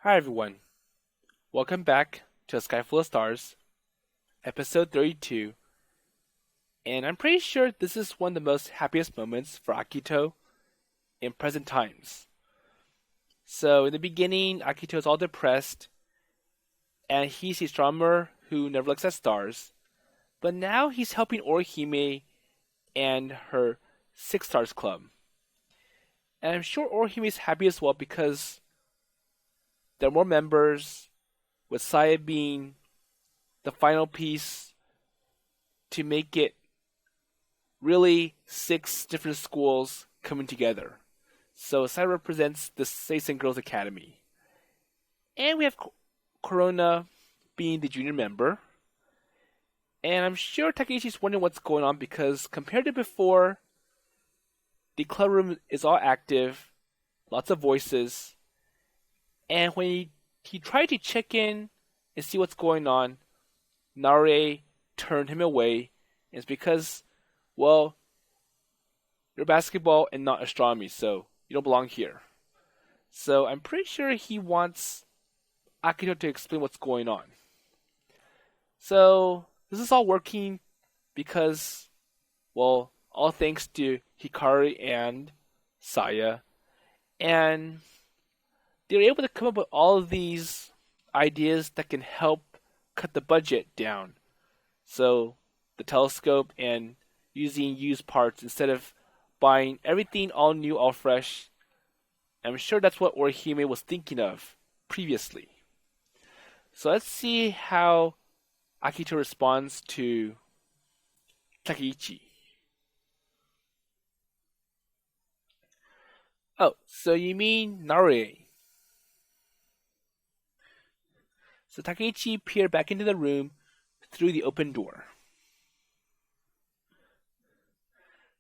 Hi everyone, welcome back to A Sky Full of Stars, episode 32, and I'm pretty sure this is one of the most happiest moments for Akito in present times. So in the beginning, Akito is all depressed, and he's the astronomer who never looks at stars, but now he's helping Orihime and her Six Stars Club. And I'm sure Orihime is happy as well because there are more members, with Saya being the final piece to make it really 6 different schools coming together. So Saya represents the Seisen Girls Academy. And we have Corona being the junior member. And I'm sure Takeichi's wondering what's going on because compared to before, the clubroom is all active, lots of voices. And when he tried to check in and see what's going on, Narue turned him away. And it's because, well, you're basketball and not astronomy, so you don't belong here. So I'm pretty sure he wants Akito to explain what's going on. So this is all working because, well, all thanks to Hikari and Saya. And they're able to come up with all of these ideas that can help cut the budget down. So the telescope and using used parts instead of buying everything all new, all fresh. I'm sure that's what Orihime was thinking of previously. So let's see how Akito responds to Takeichi. Oh, so you mean Narue? So Takeichi peered back into the room through the open door.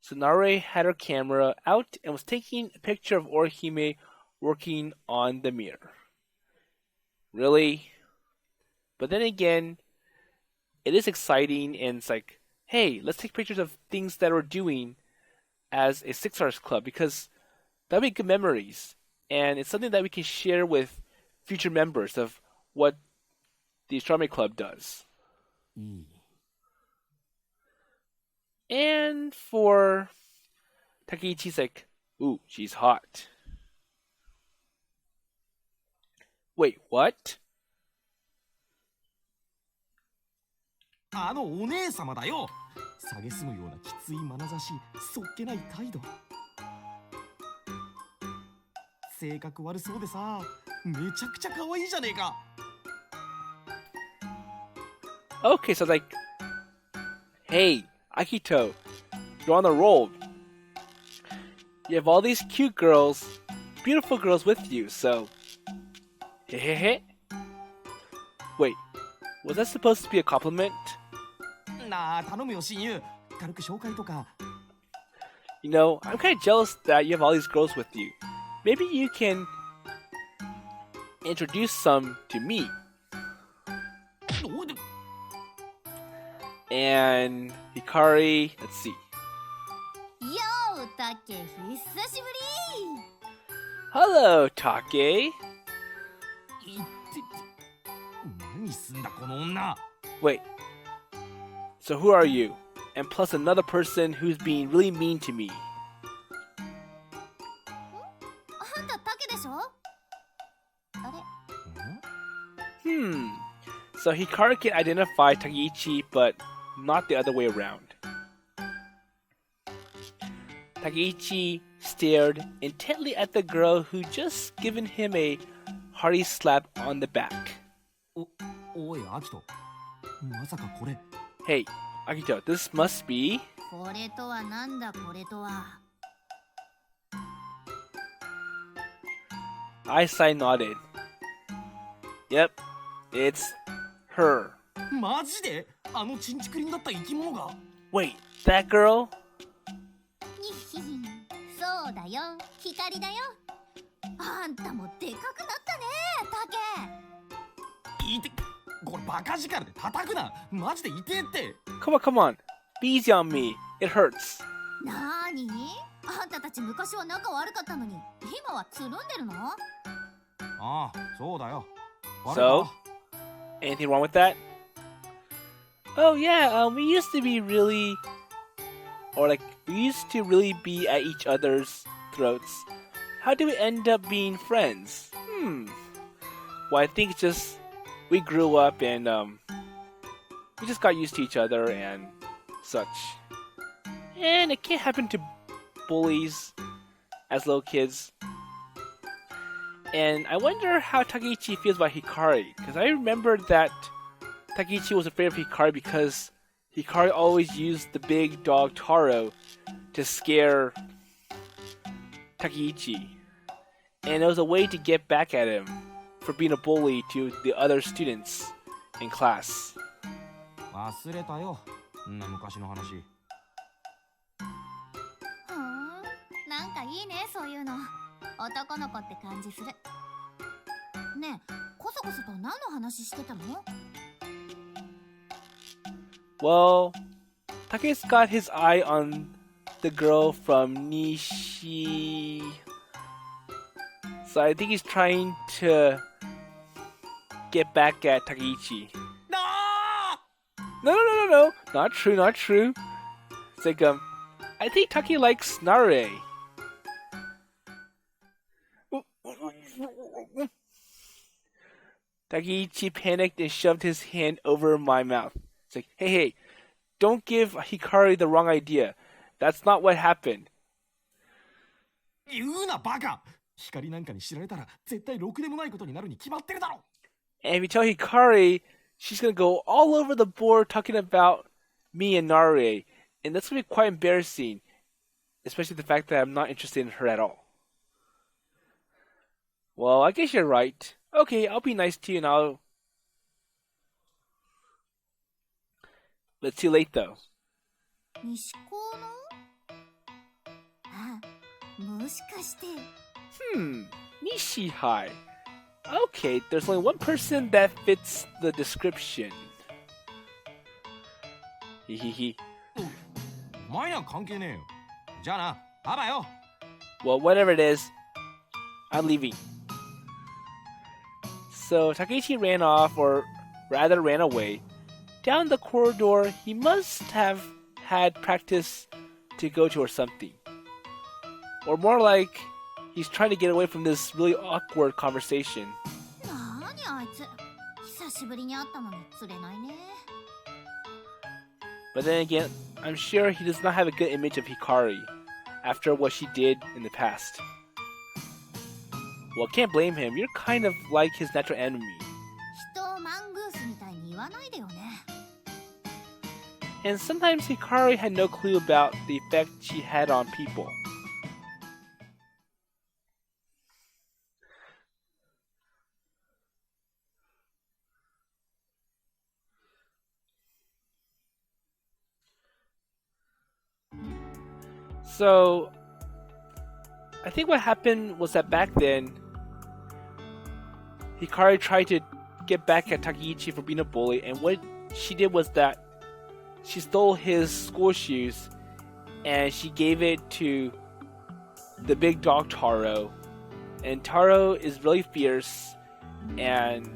So Narue had her camera out and was taking a picture of Orihime working on the mirror. Really? But then again, it is exciting and it's like, hey, let's take pictures of things that we're doing as a Six Stars Club because that'll be good memories. And it's something that we can share with future members of what the astronomy club does. And for Takeichi's like, ooh, she's hot. Wait, what? あのお姉様だよ。蔑むようなきつい眼差し、そっけない態度。性格悪そうでさ、めちゃくちゃ可愛いじゃねえか。Okay, so like, hey, Akito, you're on the roll. You have all these cute girls, beautiful girls with you, so... Hehehe. Wait, was that supposed to be a compliment? なあ、頼むよ親友。軽く紹介とか。You know, I'm kind of jealous that you have all these girls with you. Maybe you can introduce some to me. And Hikari, let's see. Yo, Take, 久しぶり。 Hello, Take. 何すんだこの女。 Wait. So who are you? And plus another person who's being really mean to me. あんたタケでしょ？あれ？ So Hikari can identify Takeichi, but not the other way around. Takeichi stared intently at the girl who just given him a hearty slap on the back. おい、アキト。まさかこれ。Hey, Akito, this must be... これとはなんだこれとは。 I sigh nodded. Yep, it's her. マジで？あのチンチクリンだった生き物が。 Wait, that girl? にひひ、そうだよ、光だよ。あんたもでかくなったね、タケ。いて、これバカ力で叩くな。マジで痛えって。 Come on, come on. Be easy on me. It hurts. なーに？あんたたち昔は仲悪かったのに、今はつるんでるの？ああ、そうだよ。 So, anything wrong with that? Oh yeah, we used to be really, or like, we used to really be at each other's throats. How did we end up being friends? Well, I think it's just, we grew up and, we just got used to each other and such. And it can't happen to bullies as little kids. And I wonder how Takeichi feels about Hikari, because I remember that Takeichi was afraid of Hikari because Hikari always used the big dog Taro to scare Takeichi. And it was a way to get back at him for being a bully to the other students in class. 忘れたよ、そんな昔の話。なんかいいね、そういうの。男の子って感じする。ねえ、こそこそと何の話してたの？ Well, Take's got his eye on the girl from Nishi. So I think he's trying to get back at Takeichi. No, not true. It's like, I think Take likes Narue. Takeichi panicked and shoved his hand over my mouth. It's like, hey, don't give Hikari the wrong idea. That's not what happened. 言うなバカ。光なんかに知られたら絶対ろくでもないことになるに決まってるだろ。 And if you tell Hikari, she's gonna go all over the board talking about me and Narue, and that's gonna be quite embarrassing, especially the fact that I'm not interested in her at all. Well, I guess you're right. Okay, I'll be nice to you and I'll... But it's too late though. 西高の？あ、もしかして。Nishi High. Okay, there's only one person that fits the description. Hehehe. お前には関係ねえよ。じゃあな、ババよ。 Well, whatever it is, I'm leaving. So Takeichi ran off, or rather ran away. Down the corridor, he must have had practice to go to or something. Or more like, he's trying to get away from this really awkward conversation. なにあいつ、久しぶりに会ったのに釣れないね。 But then again, I'm sure he does not have a good image of Hikari after what she did in the past. Well, can't blame him. You're kind of like his natural enemy. 人をマングースみたいに言わないでよね。 And sometimes Hikari had no clue about the effect she had on people. So, I think what happened was that back then, Hikari tried to get back at Takeichi for being a bully, and what she did was that she stole his school shoes and she gave it to the big dog Taro. And Taro is really fierce and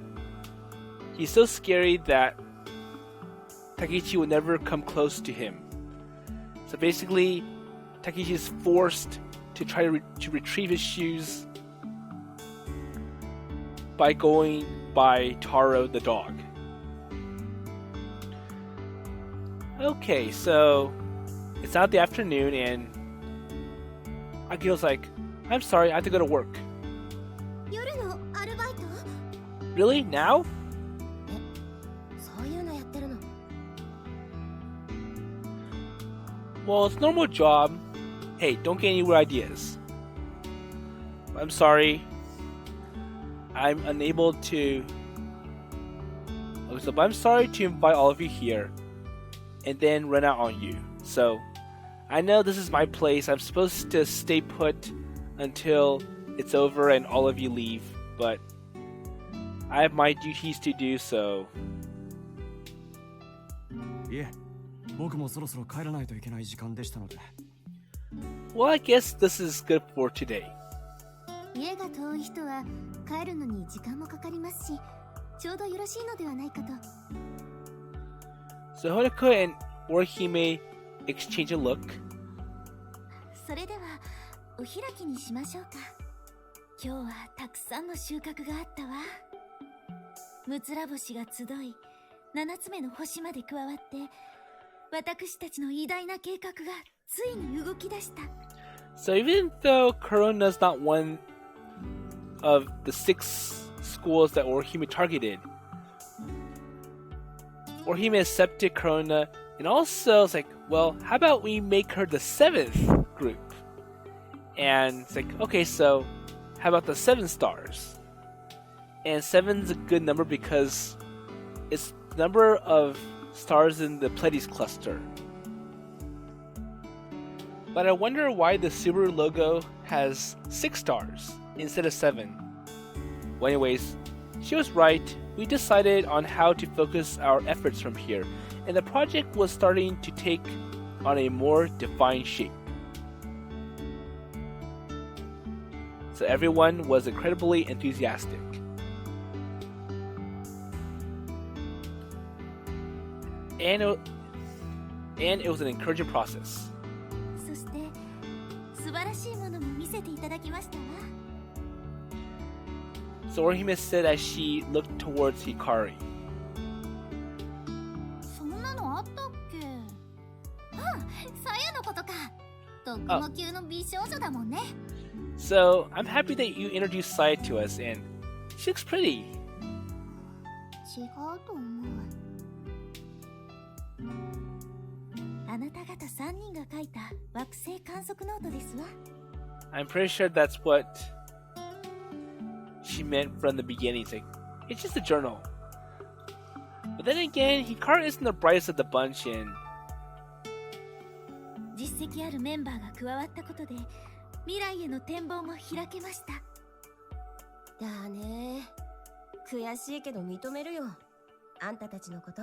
he's so scary that Takeichi will never come close to him. So basically, Takeichi is forced to try to retrieve his shoes by going by Taro the dog. Okay, so it's now the afternoon and Akito's like, I'm sorry, I have to go to work. 夜のアルバイト？ Really? Now? そういうのやってるの？ Well, it's a normal job. Hey, don't get any weird ideas. I'm sorry. I'm unable to... but I'm sorry to invite all of you here and then run out on you. So, I know this is my place. I'm supposed to stay put until it's over and all of you leave, but I have my duties to do, so... いえ、僕もそろそろ帰らないといけない時間でしたので。 Well, I guess this is good for today. 家が遠い人は帰るのに時間もかかりますし、ちょうどよろしいのではないかと。So Hodaka and Orihime exchange a look. それではお開きにしましょうか。今日はたくさんの収穫があったわ。むつら星が集い、7つ目の星まで加わって、私たちの偉大な計画がついに動き出した。So even though Corona is not one of the 6 schools that Orihime targeted, Orihime accepted Corona, and also it's like, well, how about we make her the 7th group? And it's like, okay, so how about the 7 stars? And 7's a good number because it's the number of stars in the Pleiades cluster. But I wonder why the Subaru logo has 6 stars instead of 7. Well, anyways, she was right. We decided on how to focus our efforts from here, and the project was starting to take on a more defined shape. So everyone was incredibly enthusiastic. And it was an encouraging process. そして素晴らしいものも見せていただきましたわ。So Orihime said as she looked towards Hikari. そんなのあったっけ？さやのことか。とっても級の美少女だもんね。So I'm happy that you introduced Saya to us, and she looks pretty. 違うと思う。あなた方3人が書いた惑星観測ノートですわ。I'm pretty sure that's what she meant from the beginning. It's like, it's just a journal. But then again, Hikari isn't the brightest of the bunch, and 実績あるメンバーが加わったことで未来への展望も開けました。だね。悔しいけど認めるよ。あんたたちのこと。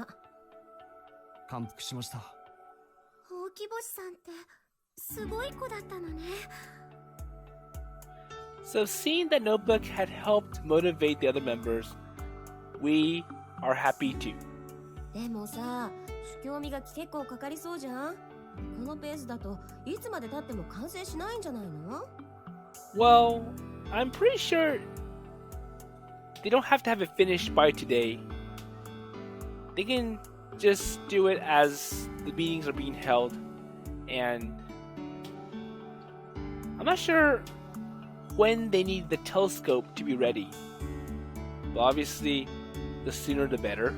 感服しました。ほうき星さんってすごい子だったのね。so seeing that Notebook had helped motivate the other members, we are happy too. でもさ、不興味が結構かかりそうじゃん。このペースだといつまで経っても完成しないんじゃないの？ Well, I'm pretty sure they don't have to have it finished by today. They can just do it as the meetings are being held, and I'm not sure when they need the telescope to be ready. But obviously, the sooner the better.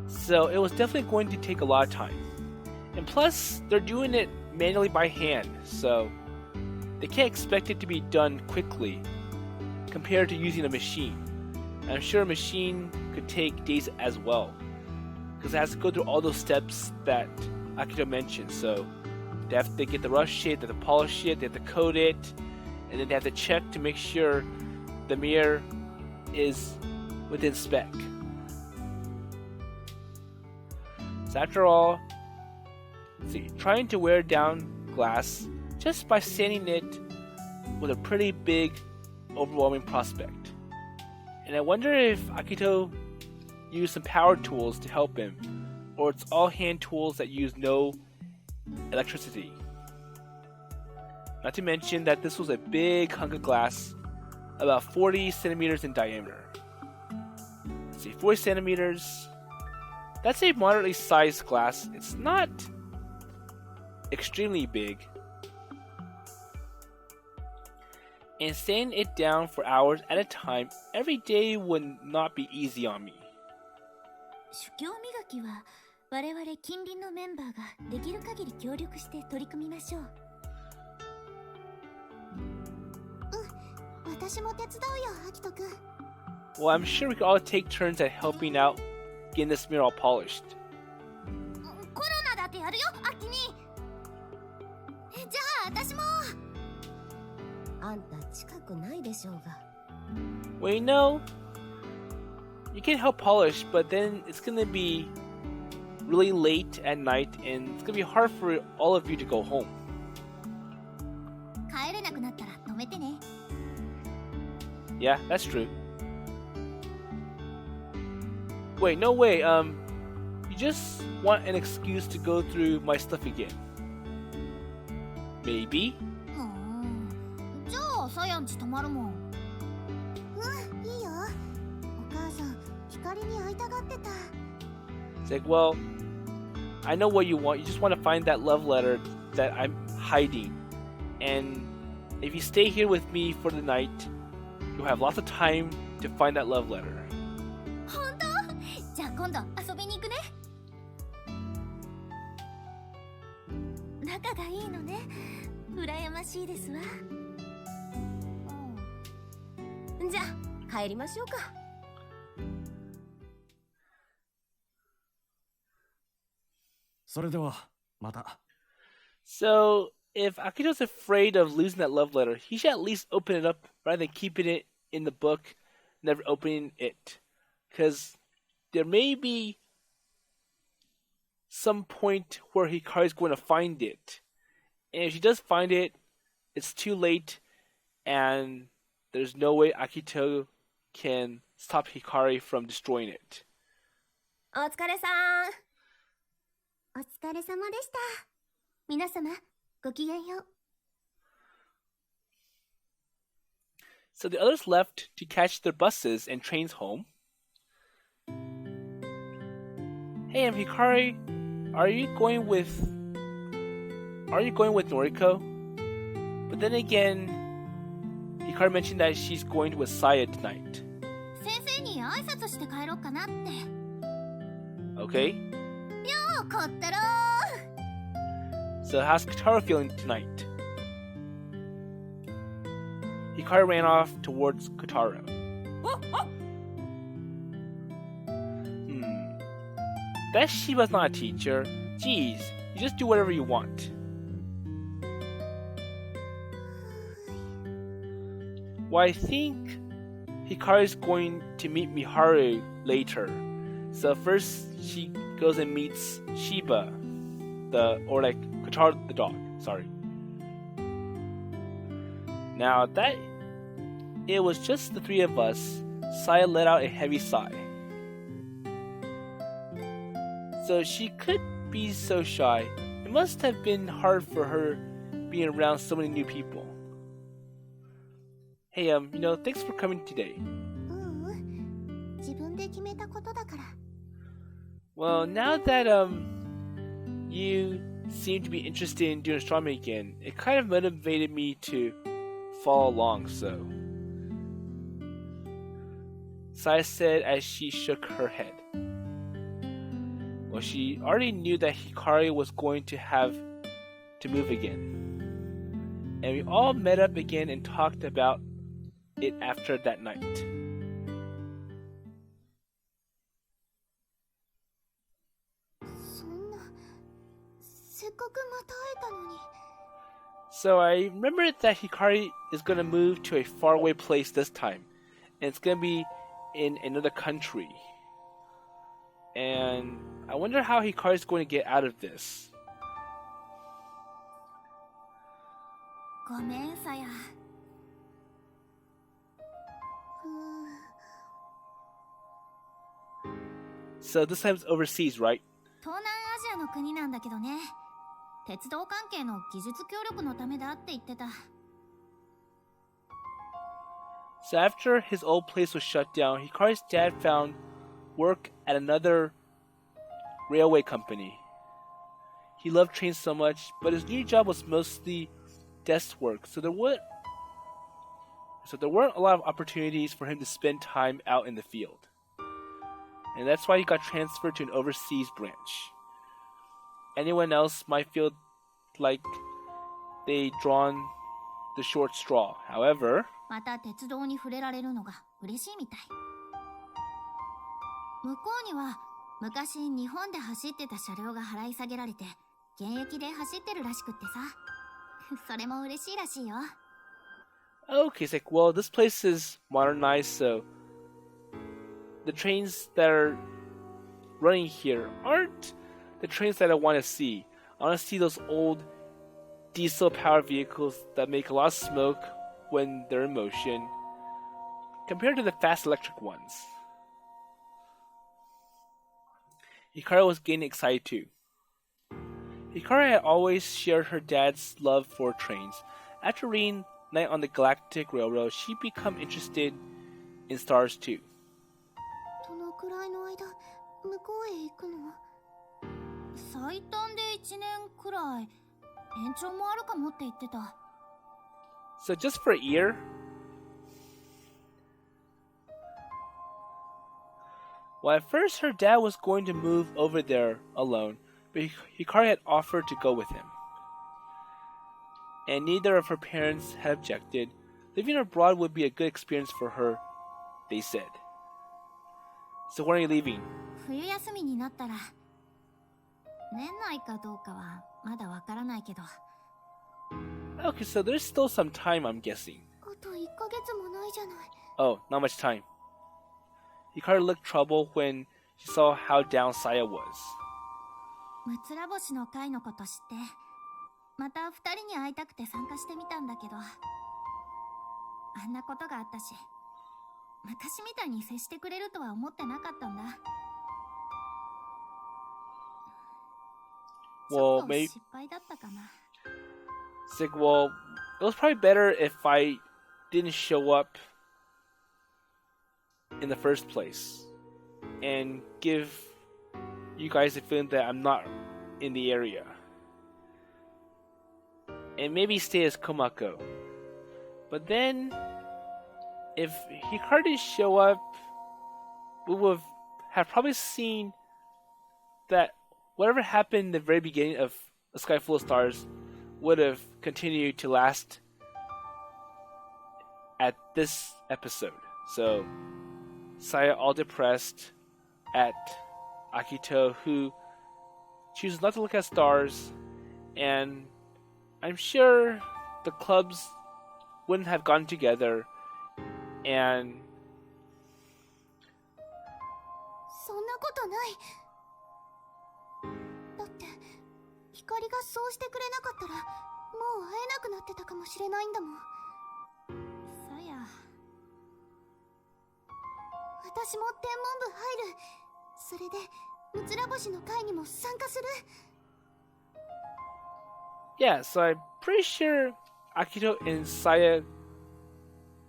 So it was definitely going to take a lot of time. And plus, they're doing it manually by hand, so they can't expect it to be done quickly compared to using a machine. And I'm sure a machine could take days as well, because it has to go through all those steps that Akito mentioned. So they have to get the rush it, they have to polish it, they have to coat it, and then they have to check to make sure the mirror is within spec. So after all, see, trying to wear down glass just by sanding it was a pretty big, overwhelming prospect. And I wonder if Akito used some power tools to help him, or it's all hand tools that use no electricity. Not to mention that this was a big hunk of glass, about 40 centimeters in diameter. Let's see, 40 centimeters. That's a moderately sized glass. It's not extremely big. And sanding it down for hours at a time every day would not be easy on me. 主教磨きは我々近隣のメンバーができる限り協力して取り組みましょう。私も手伝うよ、アキトくん。Well, I'm sure we could all take turns at helping out getting this mirror all polished. コロナだってやるよ、アキに。じゃあ私も。あんた近くないでしょうが。Well, you know, you can help polish, but then it's gonna be really late at night, and it's gonna be hard for all of you to go home. Yeah, that's true. Wait, no way. You just want an excuse to go through my stuff again. Maybe? じゃあさやんち泊まるもん。いいよ。お母さん、光に会いたがってた。It's like, well, I know what you want. You just want to find that love letter that I'm hiding. And if you stay here with me for the night, you'll have lots of time to find that love letter. 本当？じゃあ今度遊びに行くね。仲がいいのね。羨ましいですわ。じゃあ帰りましょうか。それではまた。 So, if Akito's afraid of losing that love letter, he should at least open it up rather than keeping it in the book, never opening it. Because there may be some point where Hikari's going to find it. And if she does find it, it's too late, and there's no way Akito can stop Hikari from destroying it. お疲れさん。お疲れ様でした。皆様、ごきげんよう。So the others left to catch their buses and trains home. Hey, I'm Hikari. Are you going with Noriko? But then again, Hikari mentioned that she's going with Saya tonight. 先生に挨拶して帰ろうかなって。Okay? よう、こったろ So how's Taro feeling tonight? Hikari ran off towards Kotaro. That Shiba's not a teacher. Jeez, you just do whatever you want. Well, I think Hikari's going to meet Miharu later. So first she goes and meets Shiba, Kotaro the dog, sorry. Now that it was just the three of us, Saya let out a heavy sigh. So she could be so shy. It must have been hard for her being around so many new people. Hey, thanks for coming today. 自分で決めたことだから。 Well, now that you seem to be interested in doing astronomy again, it kind of motivated me to follow along, so. Saya said as she shook her head. Well, she already knew that Hikari was going to have to move again. And we all met up again and talked about it after that night. そんな、せっかくまた会えたのに。 So I remembered that Hikari is going to move to a faraway place this time. And it's going to be in another country. And I wonder how Hikari's going to get out of this. ごめん、さや。 So this time's overseas, right? 東南アジアの国なんだけどね。鉄道関係の技術協力のためだって言ってた。 So after his old place was shut down, Hikari's dad found work at another railway company. He loved trains so much, but his new job was mostly desk work, so there weren't a lot of opportunities for him to spend time out in the field. And that's why he got transferred to an overseas branch. Anyone else might feel like they'd drawn the short straw. However, また鉄道に触れられるのが嬉しいみたい。向こうには昔日本で走ってた車両が払い下げられて現役で走ってるらしくってさ。それも嬉しいらしいよ。 okay, it's like, well, this place is modernized, so the trains that are running here aren't the trains that I want to see. I want to see those old diesel-powered vehicles that make a lot of smoke when they're in motion. compared to the fast electric ones. Hikari was getting excited too. Hikari had always shared her dad's love for trains. After reading Night on the Galactic Railroad, she became interested in stars too. どのくらいの間向こうへ行くの？最短で1年くらい。延長もあるかもって言ってた。So just for a year? Well, at first her dad was going to move over there alone, but Hikari had offered to go with him. And neither of her parents had objected. Living abroad would be a good experience for her, they said. So when are you leaving? 冬休みになったら。年内かどうかはまだわからないけど。Okay, so there's still some time, I'm guessing. あと1ヶ月もないじゃない。Oh, not much time. Hikari looked troubled when she saw how down Saya was. むつら星の会のこと知って、また2人に会いたくて参加してみたんだけど、あんなことがあったし、昔みたいに接してくれるとは思ってなかったんだ。ちょっと失敗だったかな。It's like, well, it was probably better if I didn't show up in the first place and give you guys a feeling that I'm not in the area. And maybe stay as Komako. But then, if Hikari didn't show up, we would have probably seen that whatever happened in the very beginning of A Sky Full of Stars would have continued to last at this episode. So, Saya all depressed at Akito, who chooses not to look at stars, and I'm sure the clubs wouldn't have gotten together, and そんなことない。だって光がそうしてくれなかったらもう会えなくなってたかもしれないんだもん。さや。私も天文部入る。それでむつら星の会にも参加する。Yeah, so I'm pretty sure Akito and Saya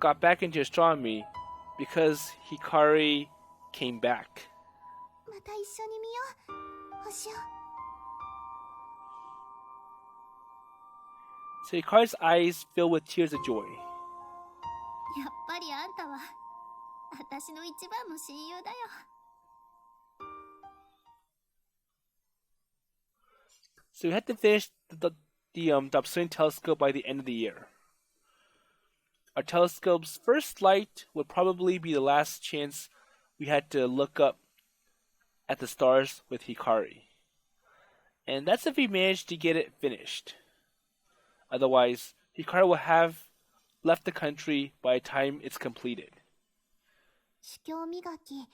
got back into astronomy because Hikari came back. また一緒に見よう。星を。So Hikari's eyes fill with tears of joy. やっぱりあんたは私の一番の親友だよ。So we had to finish the observing telescope by the end of the year. Our telescope's first flight would probably be the last chance we had to look up at the stars with Hikari. And that's if we managed to get it finished. Otherwise, Hikari will have left the country by the time it's completed. 試教磨き、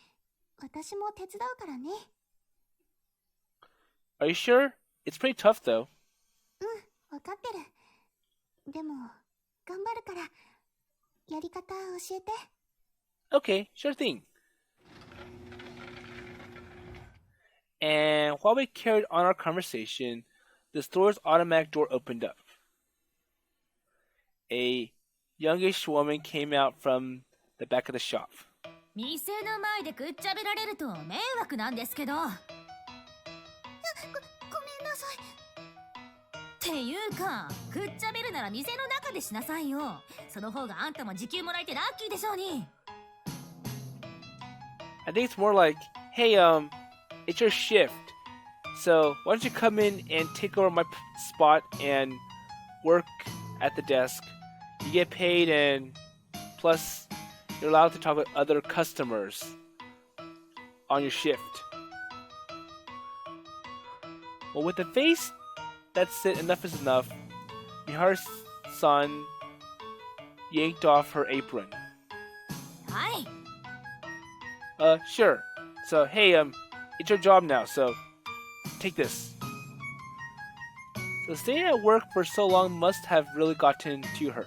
私も手伝うからね。Are you sure? It's pretty tough though. わかってる。でも、頑張るから、やり方教えて。Okay, sure thing. And while we carried on our conversation, the store's automatic door opened up. A youngish woman came out from the back of the shop. 店の前でくっちゃべられると迷惑なんですけど。ごめんなさい。っていうか、くっちゃべるなら店の中でしなさいよ。その方があんたも時給もらえてラッキーでしょうに。I think it's more like, hey, it's your shift. So why don't you come in and take over my spot and work at the desk? You get paid and plus you're allowed to talk with other customers on your shift. Well, with the face that said enough is enough, Miharu's son yanked off her apron. はい。Sure. So, hey, it's your job now, so take this. So staying at work for so long must have really gotten to her.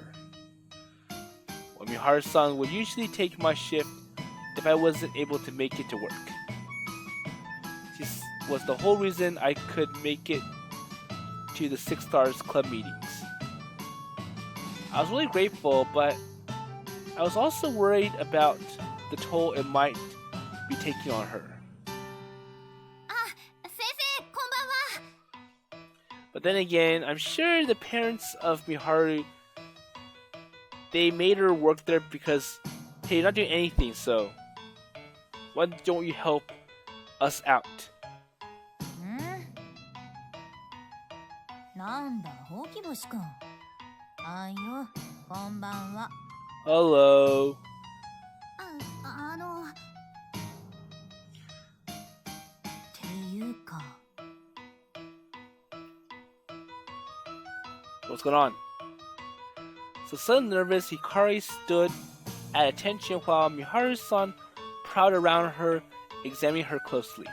Well, Miharu-san would usually take my shift if I wasn't able to make it to work. This was the whole reason I could make it to the Six Stars Club meetings. I was really grateful, but I was also worried about the toll it might be taking on her. 先生、こんばんは。 But then again, I'm sure the parents of Miharu, they made her work there because, hey, you're not doing anything, so why don't you help us out? なんだ、ほうき星くん。あんよ、こんばんは。 Hello. っていうか。 What's going on? So suddenly nervous, Hikari stood at attention while Miharu-san prowled around her, examining her closely. ね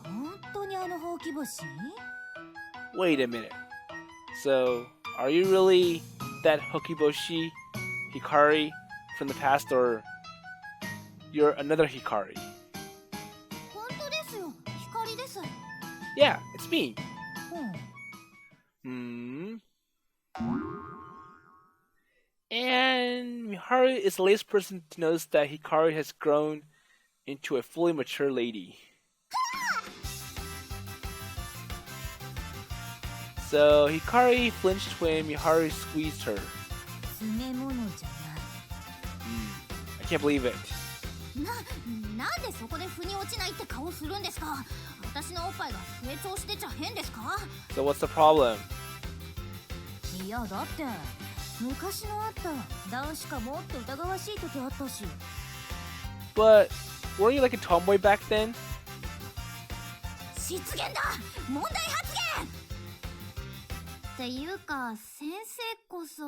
え、本当にあのほうき星？ Wait a minute. So, are you really that Hokiboshi Hikari from the past, or you're another Hikari? 本当ですよ、光です。 Yeah, it's me. うん。 And Miharu is the latest person to notice that Hikari has grown into a fully mature lady. So Hikari flinched when Miharu squeezed her. 詰め物じゃない。 I can't believe it. なんでそこで腑に落ちないって顔するんですか？私のおっぱいが成長してちゃ変ですか？ So what's the problem? いやだって昔のあった男子かもって疑わしい時あったし。 But weren't you like a tomboy back then? 失言だ！問題発言！っていうか先生こそ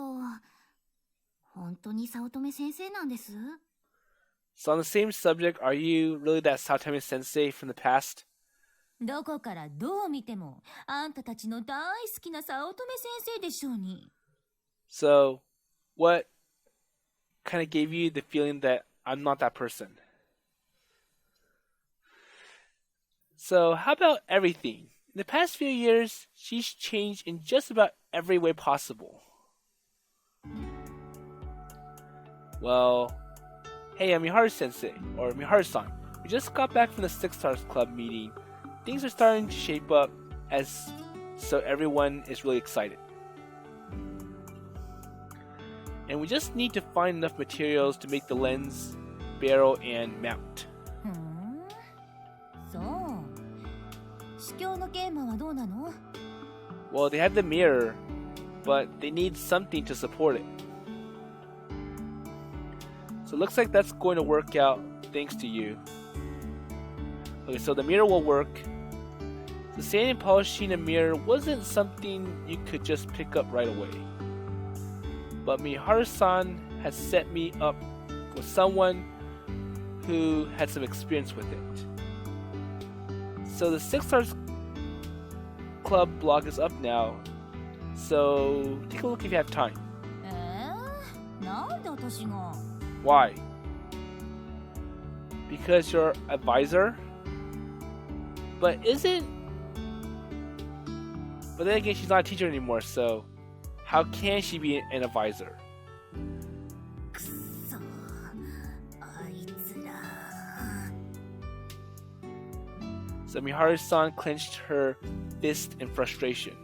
本当に早乙女先生なんです？ So on the same subject, are you really that Saotome sensei from the past? どこからどう見てもあんたたちの大好きな早乙女先生でしょうに。 So, what kind of gave you the feeling that I'm not that person? So, how about everything? In the past few years, she's changed in just about every way possible. Well, hey, I'm Miharu-sensei, or Miharu-san. We just got back from the Six Stars Club meeting. Things are starting to shape up, so everyone is really excited. And we just need to find enough materials to make the lens, barrel, and mount. そう。試供のゲームはどうなの？ Well, they have the mirror, but they need something to support it. So it looks like that's going to work out thanks to you. Okay, so the mirror will work. The sanding and polishing a mirror wasn't something you could just pick up right away. But Miharu-san has set me up with someone who had some experience with it. So the Six Stars Club blog is up now, so take a look if you have time. なんで私が？ Why? Because you're an advisor? But then again, she's not a teacher anymore, so how can she be an advisor? くそ、あいつら。 So Miharu-san clenched her fist in frustration.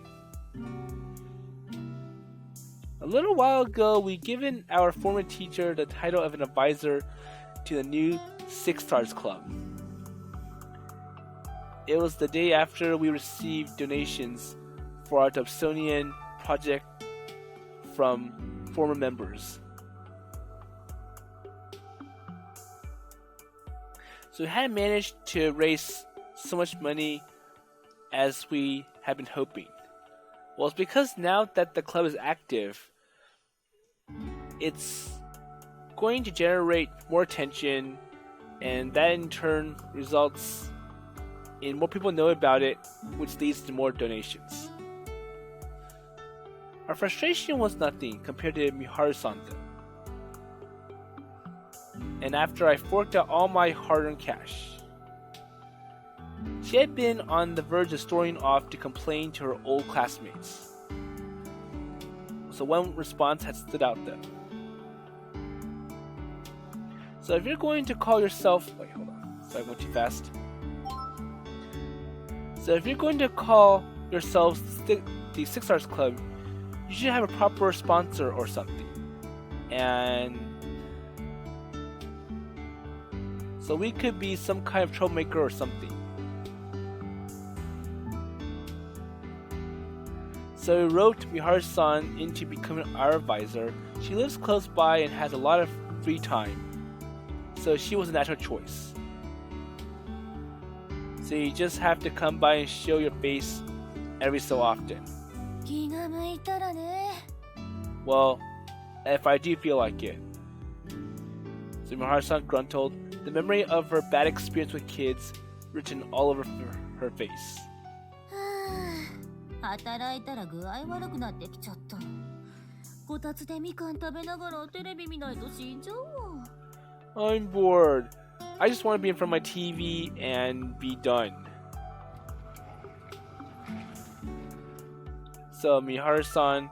A little while ago, we given our former teacher the title of an advisor to the new Six Stars Club. It was the day after we received donations for our Dobsonian project from former members. So we hadn't managed to raise so much money as we had been hoping. Well, it's because now that the club is active, it's going to generate more attention, and that in turn results in more people know about it, which leads to more donations. Our frustration was nothing compared to Miharu-san though. and after I forked out all my hard-earned cash. She had been on the verge of storming off to complain to her old classmates. So one response had stood out though. So if you're going to call yourself... Wait, hold on. Sorry, I went too fast. So if you're going to call yourselves the Six Stars Club, you should have a proper sponsor or something. And... so we could be some kind of troublemaker or something. So we roped Miharu-san into becoming our advisor. She lives close by and has a lot of free time, so she was a natural choice. So you just have to come by and show your face every so often. Well, if I do feel like it. So Miharu-san gruntled, the memory of her bad experience with kids written all over her face. 働いたら具合悪くなってきちゃった。こたつでみかん食べながらテレビ見ないと死んじゃうわ。I'm bored. I just want to be in front of my TV and be done. So Miharu-san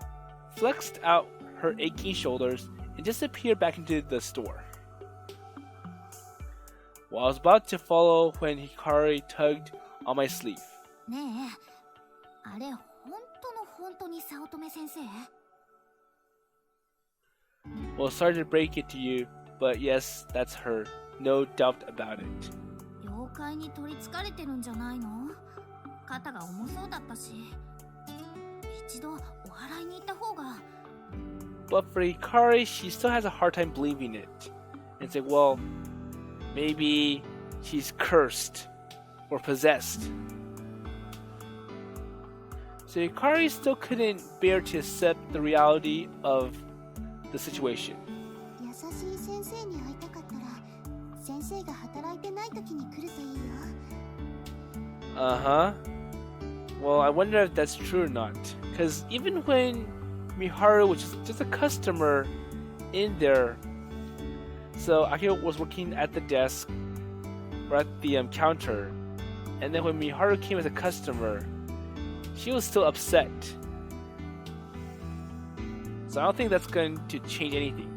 flexed out her aching shoulders and disappeared back into the store. Well, I was about to follow when Hikari tugged on my sleeve. ねえ。あれ、本当に早乙女先生？ Well, sorry to break it to you, but yes, that's her. No doubt about it. 妖怪に取り憑かれてるんじゃないの？肩が重そうだったし。一度お祓いに行った方が。But for Hikari, she still has a hard time believing it. And it's like, well, maybe she's cursed or possessed. So Hikari still couldn't bear to accept the reality of the situation. 優しい先生に会いたかったら、先生が働いてない時に来るといいよ。Uh-huh. Well, I wonder if that's true or not. Because even when Miharu was just a customer in there, so Akito was working at the desk or at the counter, and then when Miharu came as a customer, she was still upset. So I don't think that's going to change anything.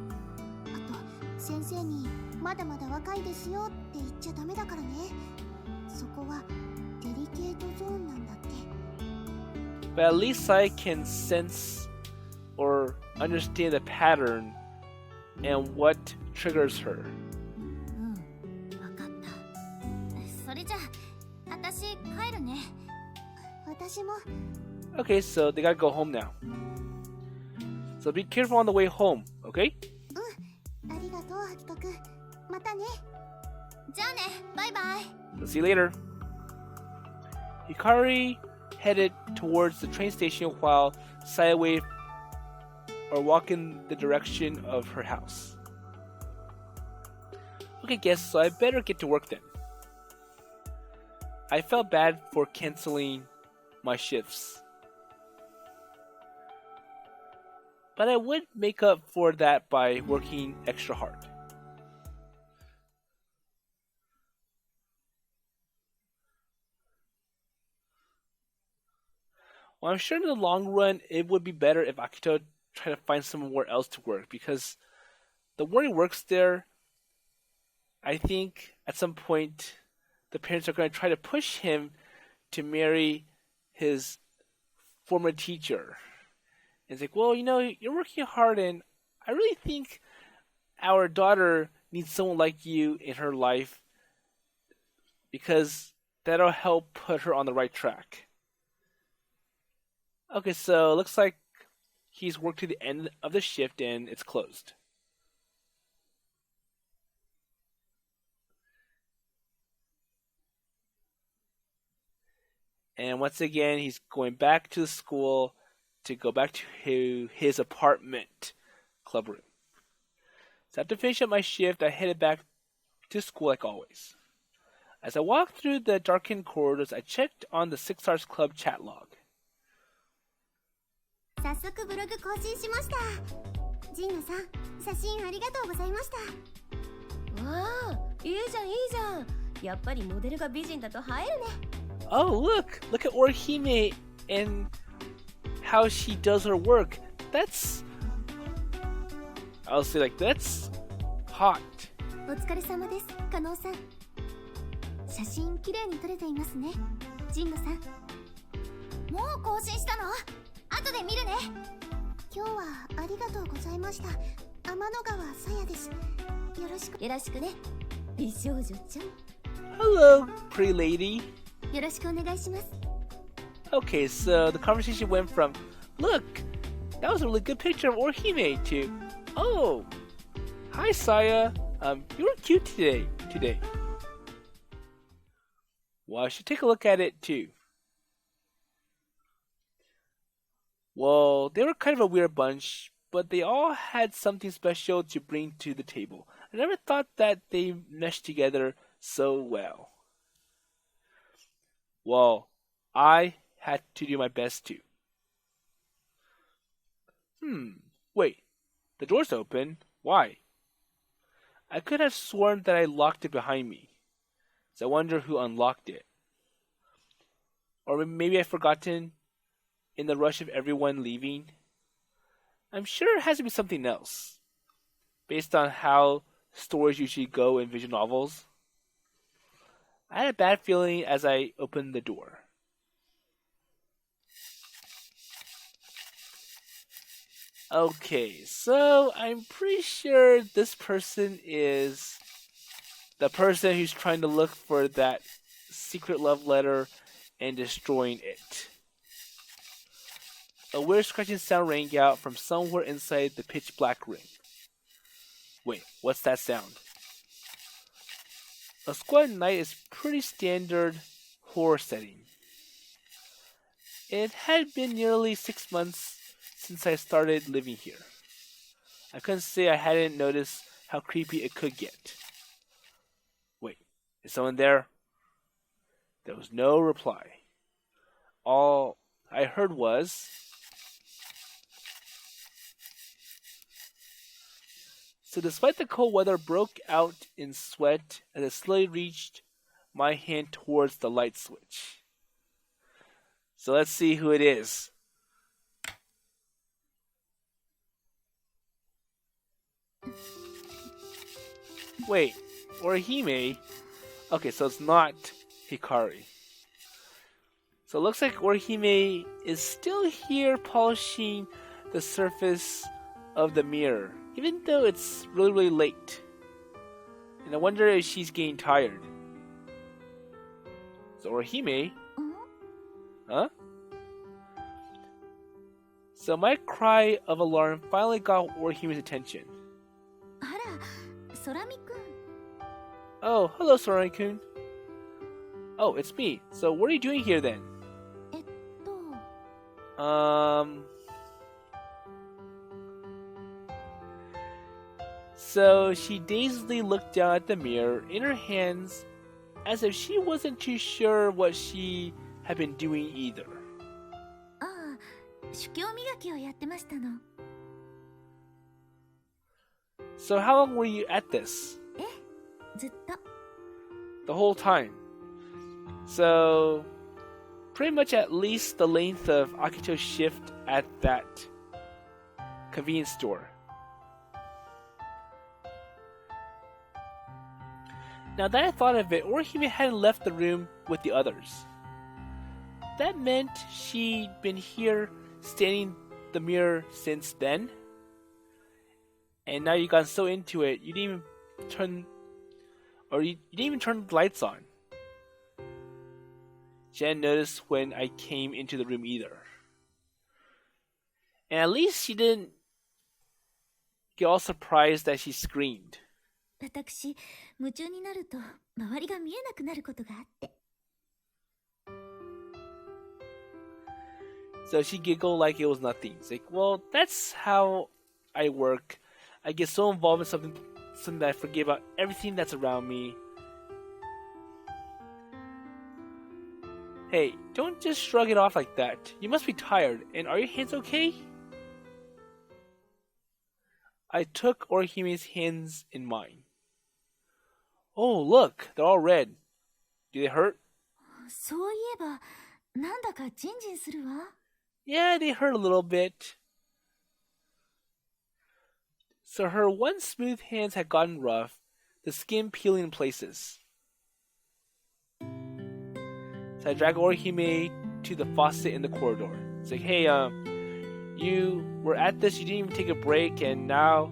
あと、先生にまだまだ若いですよって言っちゃダメだからね。そこはデリケートゾーンなんだって。But at least I can sense or understand the pattern and what triggers her. わかった。それじゃあ、私帰るね。私も。Okay, so they gotta go home now. So be careful on the way home, okay? ありがとう、アキトくん。またね。じゃあね、バイバイ。So see you later. Hikari headed towards the train station while sideways or walking the direction of her house. Okay, guess so I better get to work then. I felt bad for canceling my shifts, but I would make up for that by working extra hard. Well, I'm sure in the long run it would be better if Akito tried to find somewhere else to work, because the more he works there, I think at some point the parents are going to try to push him to marry his former teacher. And it's like, well, you know, you're working hard, and I really think our daughter needs someone like you in her life, because that'll help put her on the right track. Okay, so it looks like he's worked to the end of the shift and it's closed. And once again, he's going back to the school to go back to his apartment clubroom. So after finishing up my shift, I headed back to school like always. As I walked through the darkened corridors, I checked on the Six Stars Club chat log. 早速ブログ更新しました。ジンナさん、写真ありがとうございました。わあ、いいじゃんいいじゃん。やっぱりモデルが美人だと映えるね。Oh, look at Orihime and how she does her work. I'll say like that's hot. お疲れ様です、加納さん。写真綺麗に撮れていますね、神野さん。もう更新したの？後で見るね。今日はありがとうございました。天の川さやです。よろしく。よろしくね、美少女ちゃん。 Hello, pretty lady. よろしくお願いします。 Okay, so the conversation went from, look, that was a really good picture of Orihime to, oh, hi Saya, you were cute today. Well, I should take a look at it too. Well, they were kind of a weird bunch, but they all had something special to bring to the table. I never thought that they meshed together so well. Well, I had to do my best too. Wait, the door's open. Why? I could have sworn that I locked it behind me. So I wonder who unlocked it. Or maybe I've forgotten in the rush of everyone leaving. I'm sure it has to be something else, based on how stories usually go in visual novels. I had a bad feeling as I opened the door. Okay, so I'm pretty sure this person is the person who's trying to look for that secret love letter and destroying it. A weird scratching sound rang out from somewhere inside the pitch black room. Wait, what's that sound? A Squad Night is pretty standard horror setting. It had been nearly 6 months since I started living here. I couldn't say I hadn't noticed how creepy it could get. Wait, is someone there? There was no reply. All I heard was, so despite the cold weather broke out in sweat as I slowly reached my hand towards the light switch. So let's see who it is. Wait, Orihime? Okay, so it's not Hikari. So it looks like Orihime is still here polishing the surface of the mirror, even though it's really late. And I wonder if she's getting tired. So Orihime? Huh? So my cry of alarm finally got Orihime's attention. あら、空見くん。 Oh, hello, Sorani-kun. Oh, it's me. So what are you doing here then? えっと、 So she dazedly looked down at the mirror in her hands as if she wasn't too sure what she had been doing either. ああ、主教磨きをやってましたの。 So how long were you at this? ずっと。 The whole time. So pretty much at least the length of Akito's shift at that convenience store. Now that I thought of it, Orihime hadn't left the room with the others. That meant she'd been here standing the mirror since then. And now you got so into it, you didn't even turn the lights on. She hadn't noticed when I came into the room either. And at least she didn't get all surprised that she screamed. 私、夢中になると周りが見えなくなることがあって。 So she giggled like it was nothing. It's like, well, that's how I work. I get so involved in something that I forget about everything that's around me. Hey, don't just shrug it off like that. You must be tired. And are your hands okay? I took Orihime's hands in mine. Oh, look, they're all red. Do they hurt? そういえば、なんだかジンジンするわ。Yeah, they hurt a little bit. So her once smooth hands had gotten rough, the skin peeling in places. So I drag Orihime to the faucet in the corridor. It's like, hey, you were at this, you didn't even take a break, and now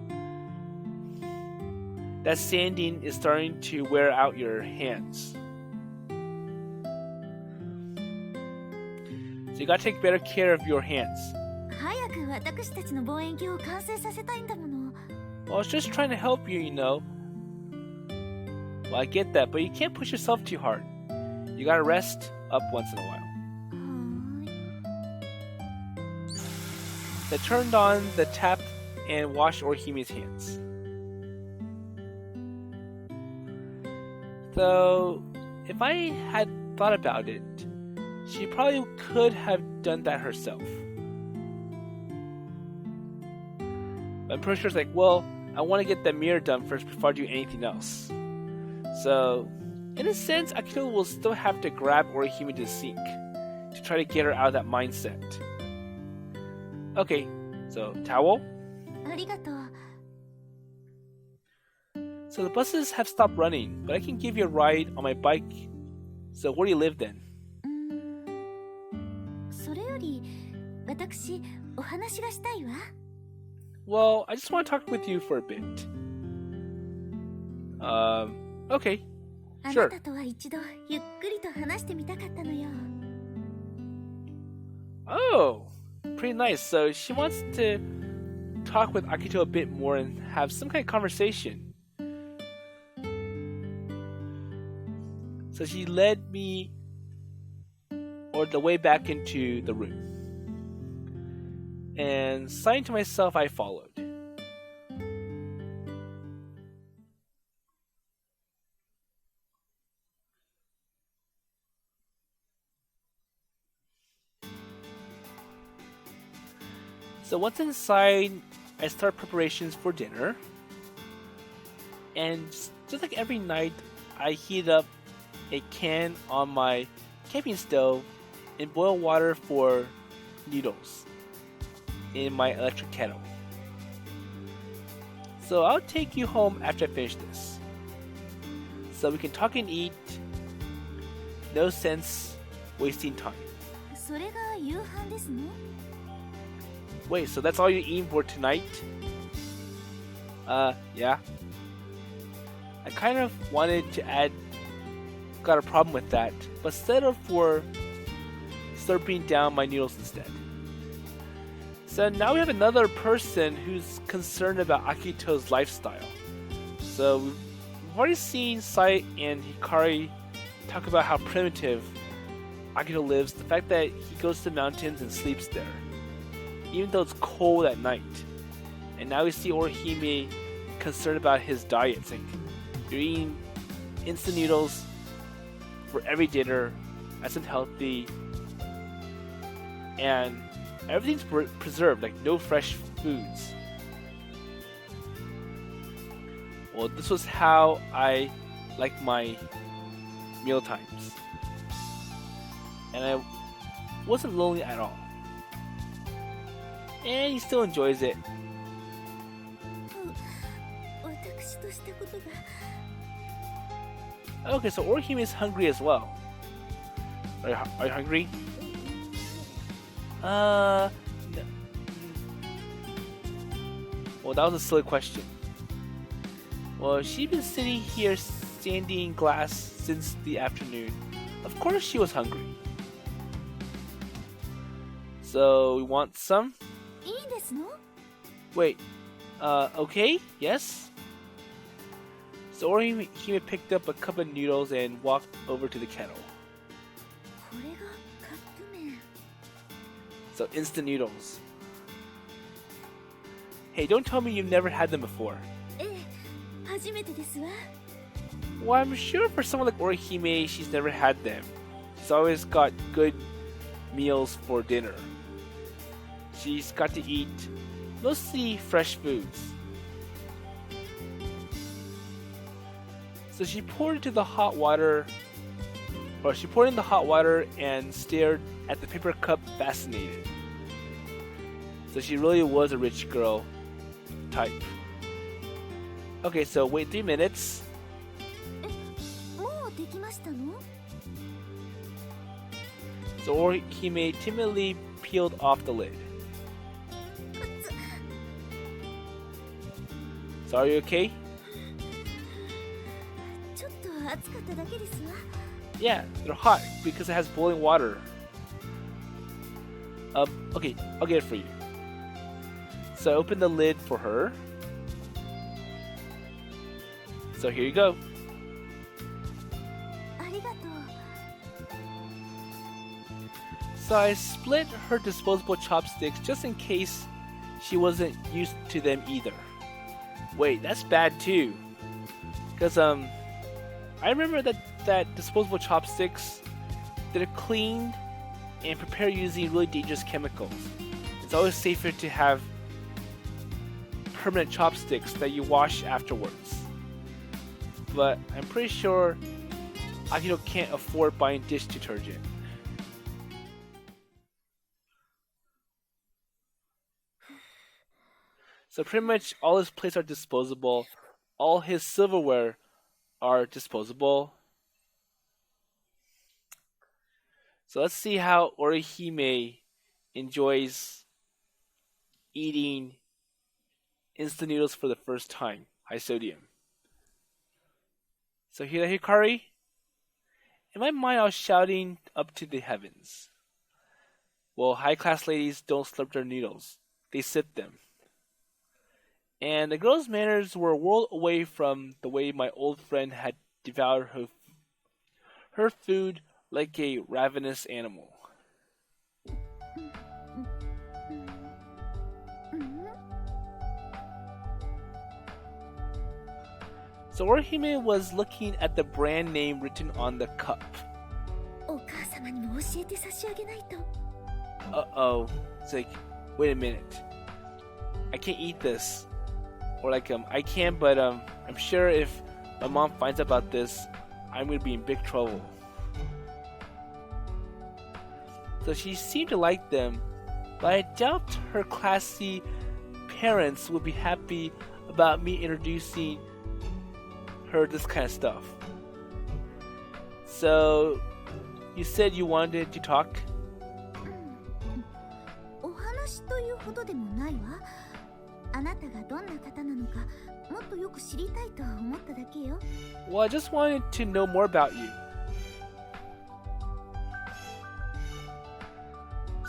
that sanding is starting to wear out your hands. So you gotta take better care of your hands. 早く私たちの望遠鏡を完成させたいんだもの。Well, I was just trying to help you, you know. Well, I get that, but you can't push yourself too hard. You gotta rest up once in a while. はーい。 So I turned on the tap and washed Orihime's hands. So, if I had thought about it, she probably could have done that herself. But I'm pretty sure it's like, well, I want to get that mirror done first before I do anything else. So, in a sense, Akito will still have to grab Orihime to the sink to try to get her out of that mindset. Okay, so towel. ありがとう。 So the buses have stopped running, but I can give you a ride on my bike. So where do you live then? それより、私、お話がしたいわ。Well, I just want to talk with you for a bit. Okay, あ sure. なたとは一度、ゆっくりと話してみたかったのよ。Oh, pretty nice. So she wants to talk with Akito a bit more and have some kind of conversation. So she led me or the way back into the room. And sighing to myself, I followed. So once inside, I start preparations for dinner. And just like every night, I heat up a can on my camping stove and boil water for noodles in my electric kettle. So I'll take you home after I finish this. So we can talk and eat. No sense wasting time. それが夕飯ですの？ Wait, so that's all you're eating for tonight? Yeah. I kind of wanted to add, got a problem with that, but settled for slurping down my noodles instead. So now we have another person who's concerned about Akito's lifestyle. So we've already seen Sai and Hikari talk about how primitive Akito lives, the fact that he goes to the mountains and sleeps there, even though it's cold at night. And now we see Orihime concerned about his diet. It's like, you're eating instant noodles for every dinner, that's unhealthy, and everything's preserved, like no fresh foods. Well, this was how I like my meal times. And I wasn't lonely at all. And he still enjoys it. 私としたことが。 Okay, so Orihime is hungry as well. Are you hungry? No. Well, that was a silly question. Well, she's been sitting here sanding glass since the afternoon. Of course she was hungry. So, we want some? いいですの？ Wait, okay, yes? So Orihime picked up a cup of noodles and walked over to the kettle. これがカップ麺。 So instant noodles. Hey, don't tell me you've never had them before. ええ、初めてですわ。 Well, I'm sure for someone like Orihime, she's never had them. She's always got good meals for dinner. She's got to eat mostly fresh foods. So she poured into the hot water, or she poured in the hot water and stared at the paper cup fascinated. So she really was a rich girl type. Okay, so wait 3 minutes. もうできましたの？ So Orihime timidly peeled off the lid. So are you okay? ちょっと暑かっただけですわ。 Yeah, they're hot because it has boiling water. Okay, I'll get it for you. So I open the lid for her. So here you go. ありがとう。 So I split her disposable chopsticks just in case she wasn't used to them either. Wait, that's bad too. Cause I remember that disposable chopsticks, they're cleaned and prepared using really dangerous chemicals. It's always safer to have permanent chopsticks that you wash afterwards. But I'm pretty sure Akito can't afford buying dish detergent. So pretty much all his plates are disposable. All his silverware are disposable. So let's see how Orihime enjoys eating instant noodles for the first time. High sodium. So here, Hikari. In my mind, I was shouting up to the heavens. Well, high-class ladies don't slurp their noodles. They sip them. And the girl's manners were a world away from the way my old friend had devoured her food like a ravenous animal. So Orihime was looking at the brand name written on the cup. お母様にも教えて差し上げないと。 Uh-oh. It's like, wait a minute. I can't eat this. Or like, I can, but I'm sure if my mom finds out about this, I'm gonna be in big trouble. So she seemed to like them, but I doubt her classy parents would be happy about me introducing her this kind of stuff. So, you said you wanted to talk? お話というほどでもないわ。あなたがどんな方なのか、もっとよく知りたいと思っただけよ。Well, I just wanted to know more about you.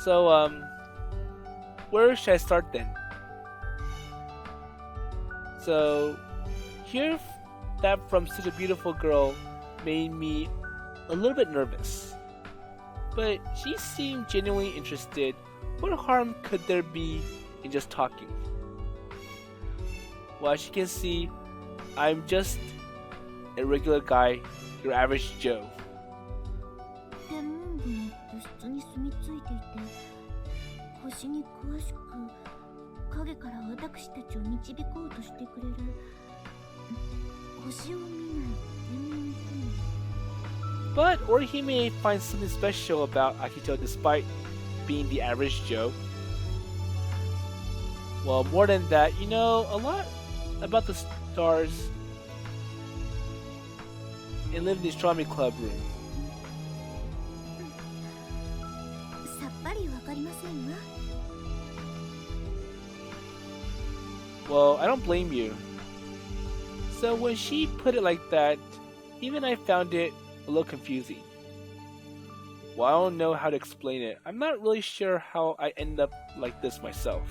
So, where should I start then? So, hear that from such a beautiful girl made me a little bit nervous. But she seemed genuinely interested. What harm could there be in just talking? Well, as you can see, I'm just a regular guy, your average Joe. 天文部の部室に住み着いていて、星に詳しく影から私たちを導こうとしてくれる星を見ない天文部。 But Orihime finds something special about Akito despite being the average Joe. Well, more than that, you know a lot about the stars and live in the astronomy club room. さっぱりわかりませんわ。 Well, I don't blame you. So when she put it like that, even I found it a little confusing. Well, I don't know how to explain it. I'm not really sure how I end up like this myself.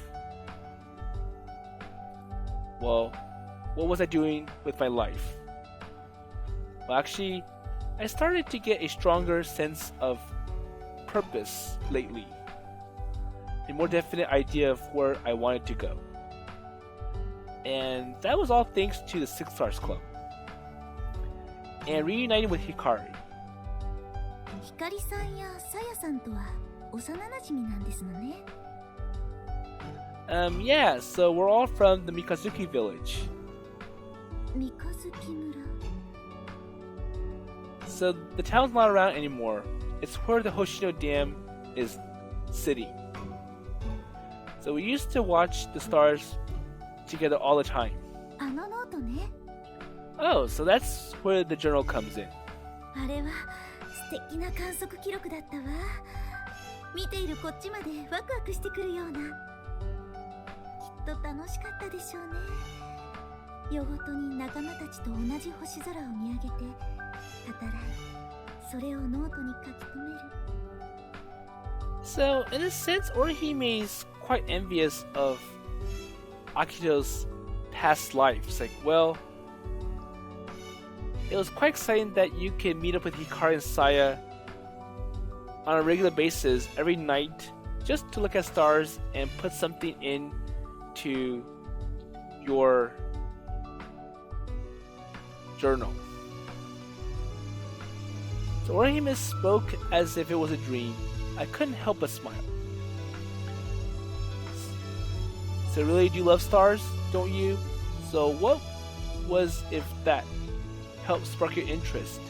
Well, what was I doing with my life? Well, actually, I started to get a stronger sense of purpose lately. A more definite idea of where I wanted to go. And that was all thanks to the Six Stars Club. And reuniting with Hikari. 光さんやさやさんとは幼馴染なんですのね。Yeah, so we're all from the Mikazuki village. 三日月村。So the town's not around anymore. It's where the Hoshino Dam is sitting. So we used to watch the stars together all the time. あのノートね。 Oh, so that's where the journal comes in. あれは素敵な観測記録だったわ。見ているこっちまでワクワクしてくるような。きっと楽しかったでしょうね。夜ごとに仲間たちと同じ星空を見上げて働い、それをノートに書き留める。 So, in a sense, Orihime's quite envious of Akito's past life. It's like, well, it was quite exciting that you could meet up with Hikari and Saya on a regular basis every night just to look at stars and put something into your journal. So Orihime spoke as if it was a dream. I couldn't help but smile. So really do love stars, don't you? So what was if that helped spark your interest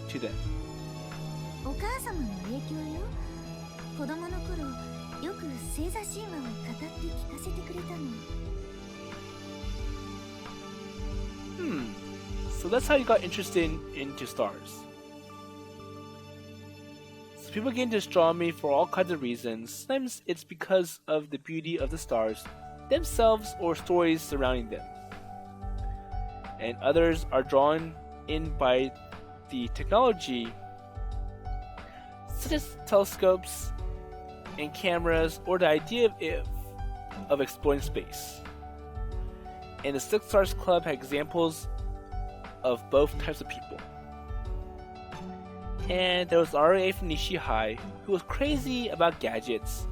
to them? お母様の影響よ。子供の頃、よく星座神話を語って聞かせてくれたの。So that's how you got interested into stars. So people get into astronomy for all kinds of reasons. Sometimes it's because of the beauty of the stars themselves or stories surrounding them. And others are drawn in by the technology such as telescopes and cameras or the idea of exploring space. And the Six Stars Club had examples of both types of people. And there was Narue from Nishi High, who was crazy about gadgets,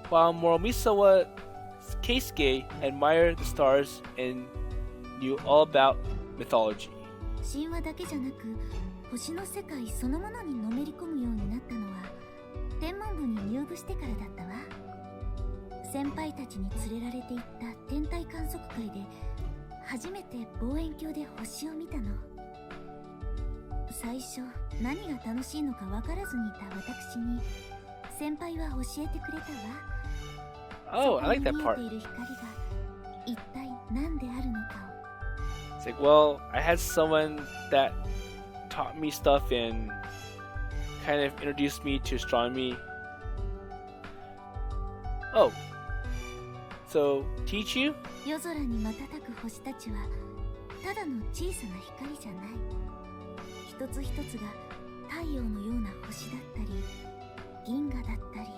while Moromisawa Keisuke admired the stars and knew all about mythology. 神話だけじゃなく、星の世界そのものにのめり込むようになったのは、天文部に入部してからだったわ。先輩たちに連れられて行った天体観測会で、初めて望遠鏡で星を見たの。最初、何が楽しいのか分からずにいた私に、先輩は教えてくれたわ。Oh, I like that そこ part. に見えている光が、一体何であるのかを。It's like, well, I had someone that taught me stuff and kind of introduced me to astronomy. Oh, so teach you? 夜空に瞬く星たちはただの小さな光じゃない。一つ一つが太陽のような星だったり銀河だったり、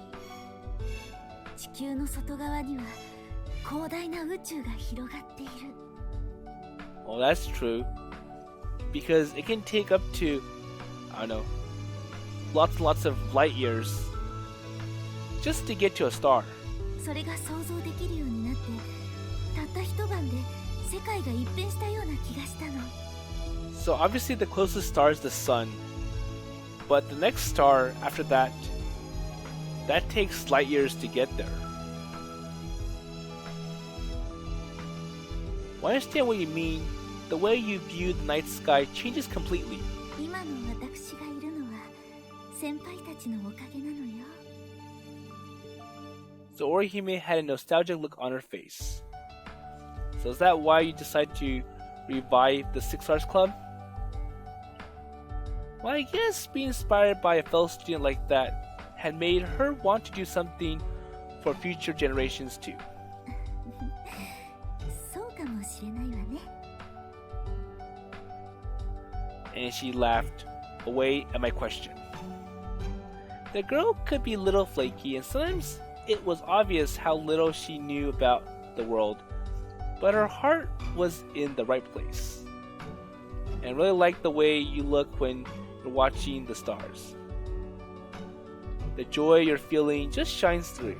地球の外側には広大な宇宙が広がっている。 Well, that's true. Because it can take up to, I don't know, lots and lots of light years just to get to a star. それが想像できるようになって、たった一晩で世界が一変したような気がしたの。 So obviously the closest star is the sun. But the next star after that, that takes light years to get there. Well, I understand what you mean. The way you view the night sky changes completely. 今の私がいるのは先輩たちのおかげなのよ。 So Orihime had a nostalgic look on her face. So is that why you decided to revive the Six Stars Club? Well, I guess being inspired by a fellow student like that had made her want to do something for future generations too. そうかもしれないわね。 And she laughed away at my question. The girl could be a little flaky, and sometimes it was obvious how little she knew about the world, but her heart was in the right place. And I really like the way you look when you're watching the stars. The joy you're feeling just shines through.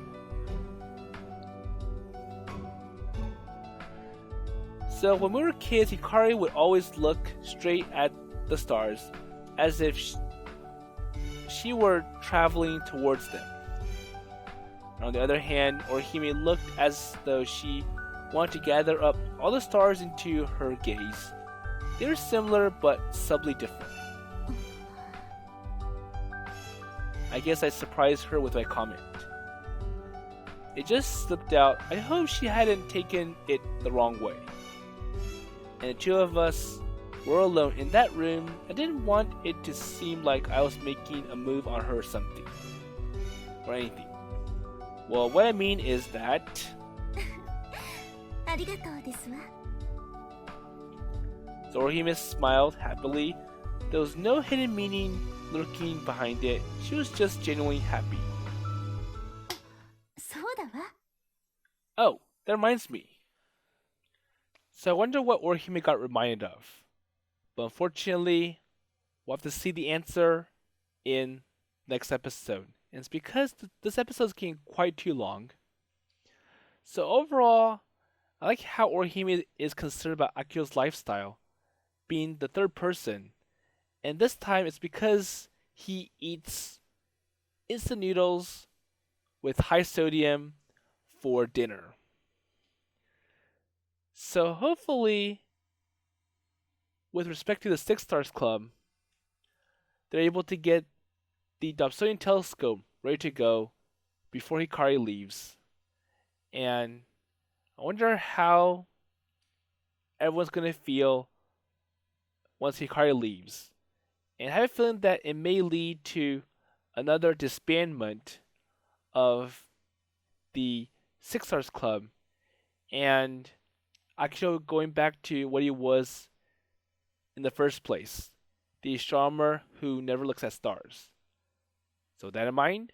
So when we were kids, Hikari would always look straight at the stars as if she were traveling towards them. On the other hand, Orihime looked as though she wanted to gather up all the stars into her gaze. They were similar but subtly different. I guess I surprised her with my comment. It just slipped out. I hope she hadn't taken it the wrong way. And the two of us were alone in that room. I didn't want it to seem like I was making a move on her or something. Or anything. Well, what I mean is that... ありがとうですわ。 So Orihime smiled happily. There was no hidden meaning lurking behind it. She was just genuinely happy. そうだわ。 Oh, that reminds me. So I wonder what Orihime got reminded of. But unfortunately, we'll have to see the answer in next episode. And it's because this episode is getting quite too long. So overall, I like how Orihime is concerned about Akito's lifestyle, being the third person. And this time it's because he eats instant noodles with high sodium for dinner. So hopefully, with respect to the Six Stars Club, they're able to get the Dobsonian telescope ready to go before Hikari leaves. And I wonder how everyone's going to feel once Hikari leaves. And I have a feeling that it may lead to another disbandment of the Six Stars Club and Akito going back to what he was in the first place, the astronomer who never looks at stars. So with that in mind,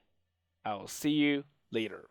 I'll see you later.